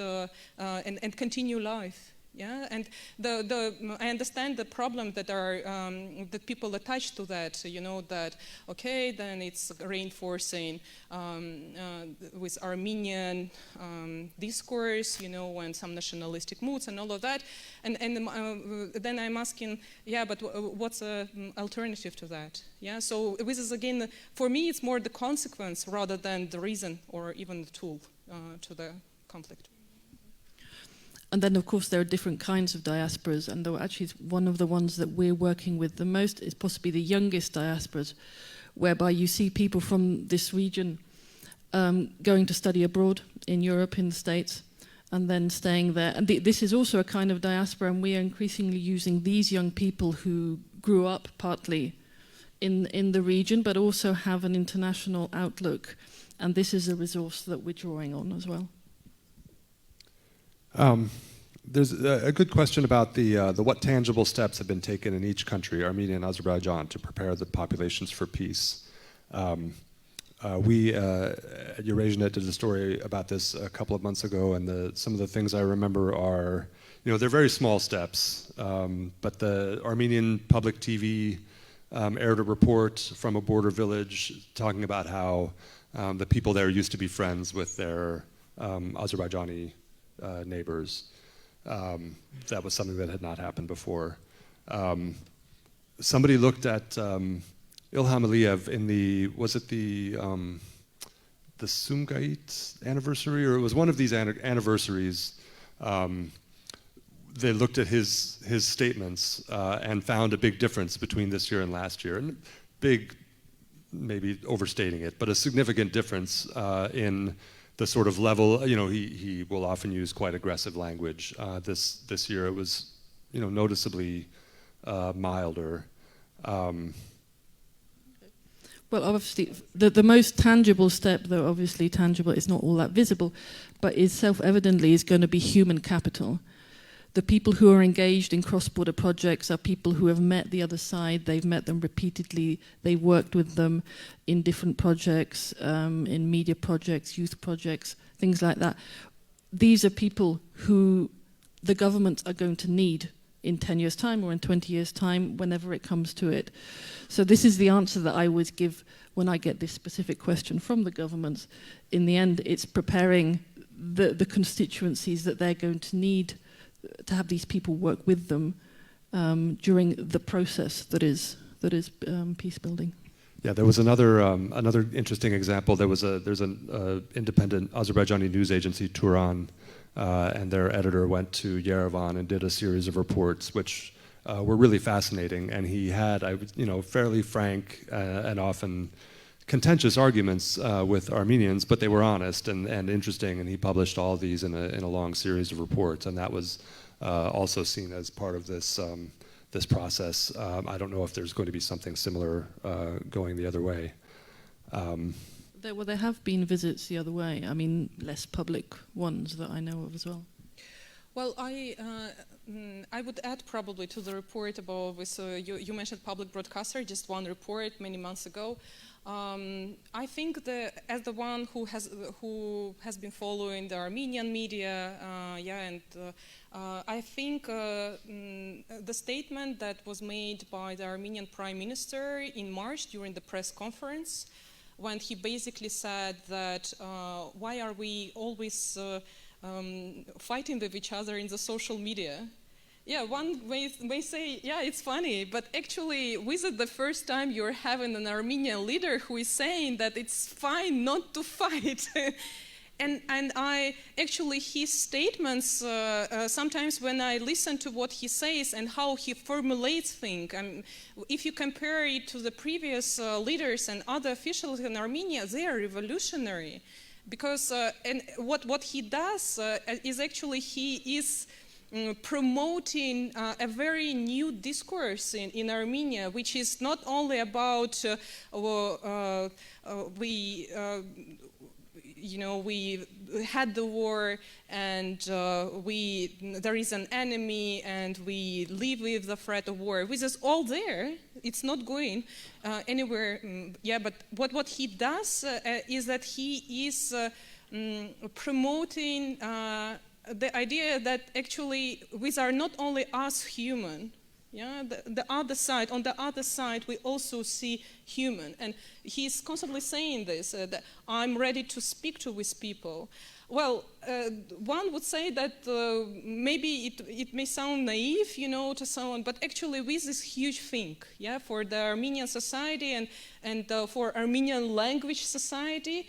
and continue life. Yeah, and I understand the problem that are that people attach to that. That okay, then it's reinforcing with Armenian discourse, and some nationalistic moods and all of that. And then I'm asking, yeah, but what's an alternative to that? Yeah, so this is again, for me, it's more the consequence rather than the reason or even the tool to the conflict. And then, of course, there are different kinds of diasporas, and though actually one of the ones that we're working with the most is possibly the youngest diasporas, whereby you see people from this region going to study abroad in Europe, in the States, and then staying there. And this is also a kind of diaspora, and we are increasingly using these young people who grew up partly in the region, but also have an international outlook. And this is a resource that we're drawing on as well. There's a good question about the what tangible steps have been taken in each country, Armenia and Azerbaijan, to prepare the populations for peace. We at Eurasianet did a story about this a couple of months ago, and some of the things I remember are, they're very small steps, but the Armenian public TV aired a report from a border village talking about how the people there used to be friends with their Azerbaijani neighbors. That was something that had not happened before. Somebody looked at Ilham Aliyev in the Sumgait anniversary, or it was one of these anniversaries. They looked at his statements and found a big difference between this year and last year. And big, maybe overstating it, but a significant difference in the sort of level. You know, he will often use quite aggressive language. This year it was, you know, noticeably milder. Well, obviously, the most tangible step, though obviously tangible is not all that visible, but is self-evidently is going to be human capital. The people who are engaged in cross-border projects are people who have met the other side. They've met them repeatedly. They've worked with them in different projects, in media projects, youth projects, things like that. These are people who the governments are going to need in 10 years' time or in 20 years' time, whenever it comes to it. So this is the answer that I always give when I get this specific question from the governments. In the end, it's preparing the constituencies that they're going to need to have these people work with them during the process that is peace building. Yeah, there was another interesting example. There's an independent Azerbaijani news agency, Turan, and their editor went to Yerevan and did a series of reports, which were really fascinating. And he had, fairly frank and often contentious arguments with Armenians, but they were honest and interesting. And he published all of these in a long series of reports, and that was also seen as part of this this process. I don't know if there's going to be something similar going the other way. There have been visits the other way. I mean, less public ones that I know of as well. Well, I would add probably to the report about this. You mentioned public broadcaster, just one report many months ago. I think as the one who has been following the Armenian media, I think the statement that was made by the Armenian Prime Minister in March during the press conference, when he basically said that why are we always fighting with each other in the social media? Yeah, one may say, yeah, it's funny, but actually, was it the first time you're having an Armenian leader who is saying that it's fine not to fight? And I actually, his statements, sometimes when I listen to what he says and how he formulates things, if you compare it to the previous leaders and other officials in Armenia, they are revolutionary. Because and what he does is actually he is promoting a very new discourse in Armenia, which is not only about we had the war and there is an enemy and we live with the threat of war. Which is all there. It's not going anywhere. But what he does is that he is promoting the idea that actually we are not only us human, the other side, on the other side we also see human. And he's constantly saying this, that I'm ready to speak to these people. Well, one would say that maybe it may sound naive, to someone, but actually this is huge thing, for the Armenian society and for Armenian language society.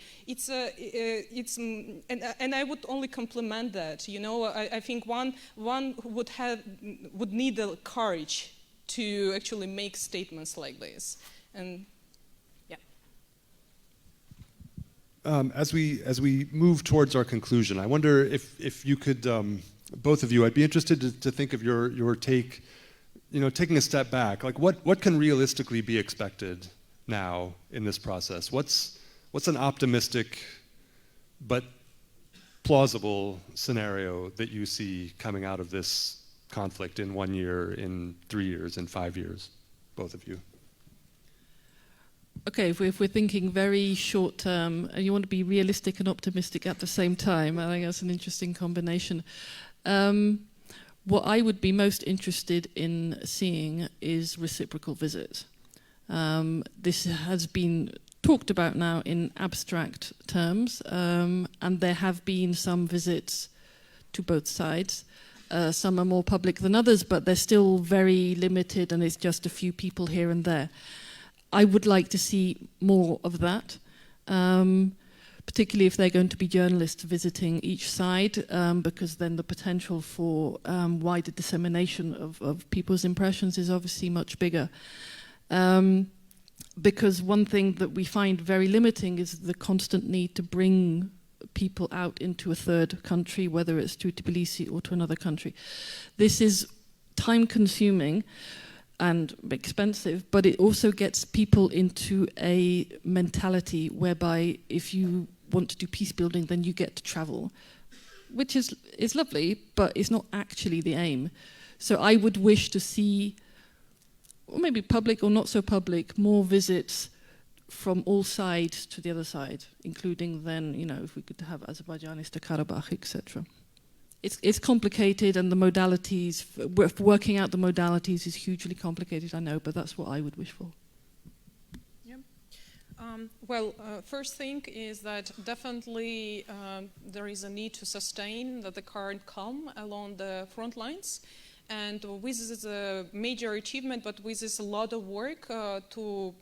And I would only compliment that. I think one would need the courage to actually make statements like this. And as we move towards our conclusion, I wonder if you could, both of you, I'd be interested to think of your take, taking a step back. Like what can realistically be expected now in this process? What's an optimistic but plausible scenario that you see coming out of this conflict in 1 year, in 3 years, in 5 years, both of you? Okay, if we're thinking very short term, and you want to be realistic and optimistic at the same time, I think that's an interesting combination. What I would be most interested in seeing is reciprocal visits. This has been talked about now in abstract terms, and there have been some visits to both sides. Some are more public than others, but they're still very limited, and it's just a few people here and there. I would like to see more of that, particularly if they're going to be journalists visiting each side, because then the potential for wider dissemination of people's impressions is obviously much bigger. Because one thing that we find very limiting is the constant need to bring people out into a third country, whether it's to Tbilisi or to another country. This is time-consuming and expensive, but it also gets people into a mentality whereby if you want to do peace building, then you get to travel, which is lovely, but it's not actually the aim. So I would wish to see, or maybe public or not so public, more visits from all sides to the other side, including then, you know, if we could have Azerbaijanis to Karabakh, etc. It's complicated, and the modalities, working out the modalities is hugely complicated, I know, but that's what I would wish for. Yeah. Well, first thing is that definitely there is a need to sustain the current calm along the front lines. And with this is a major achievement, but with this a lot of work to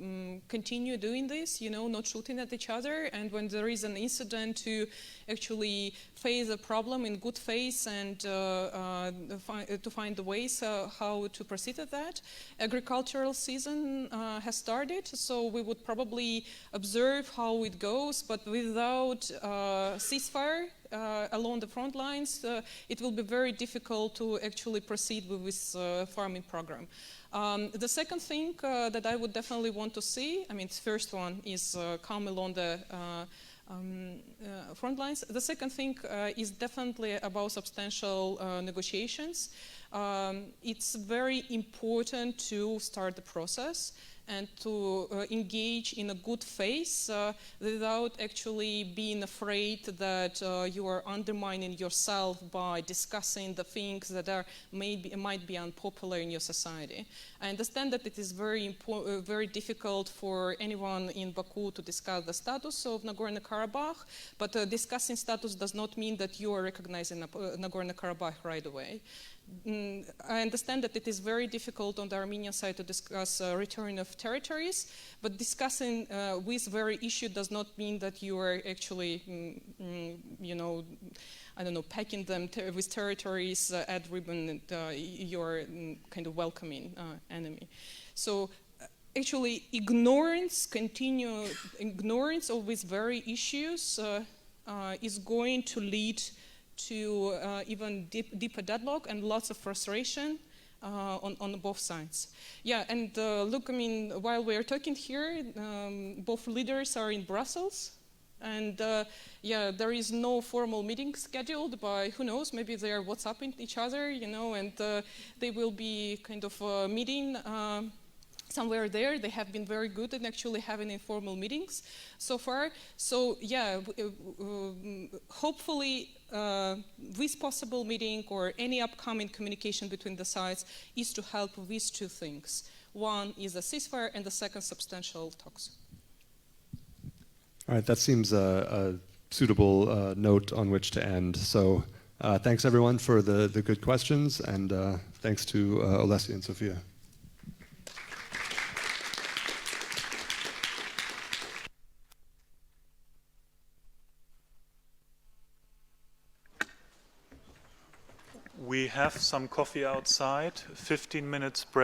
continue doing this, you know, not shooting at each other. And when there is an incident, to actually face a problem in good faith and to find the ways how to proceed with that. Agricultural season has started, so we would probably observe how it goes, but without ceasefire along the front lines, it will be very difficult to actually proceed with this farming program. The second thing that I would definitely want to see, I mean, the first one is calm along the front lines. The second thing is definitely about substantial negotiations. It's very important to start the process and to engage in a good faith without actually being afraid that you are undermining yourself by discussing the things that are might be unpopular in your society. I understand that it is very difficult for anyone in Baku to discuss the status of Nagorno-Karabakh, but discussing status does not mean that you are recognizing Nagorno-Karabakh right away. I understand that it is very difficult on the Armenian side to discuss return of territories, but discussing this very issue does not mean that you are actually, you know, I don't know, packing them with territories at ribbon, and you're kind of welcoming enemy. So actually ignorance of these very issues is going to lead to even deeper deadlock and lots of frustration on both sides. Yeah, and look, I mean, while we're talking here, both leaders are in Brussels, and yeah, there is no formal meeting scheduled, but who knows, maybe they are WhatsApping each other, you know, and they will be kind of meeting somewhere there. They have been very good at actually having informal meetings so far. So yeah, hopefully this possible meeting or any upcoming communication between the sides is to help with these two things. One is a ceasefire, and the second, substantial talks. All right, that seems a suitable note on which to end. So thanks everyone for the good questions, and thanks to Olesya and Sophia. We have some coffee outside, 15 minutes break.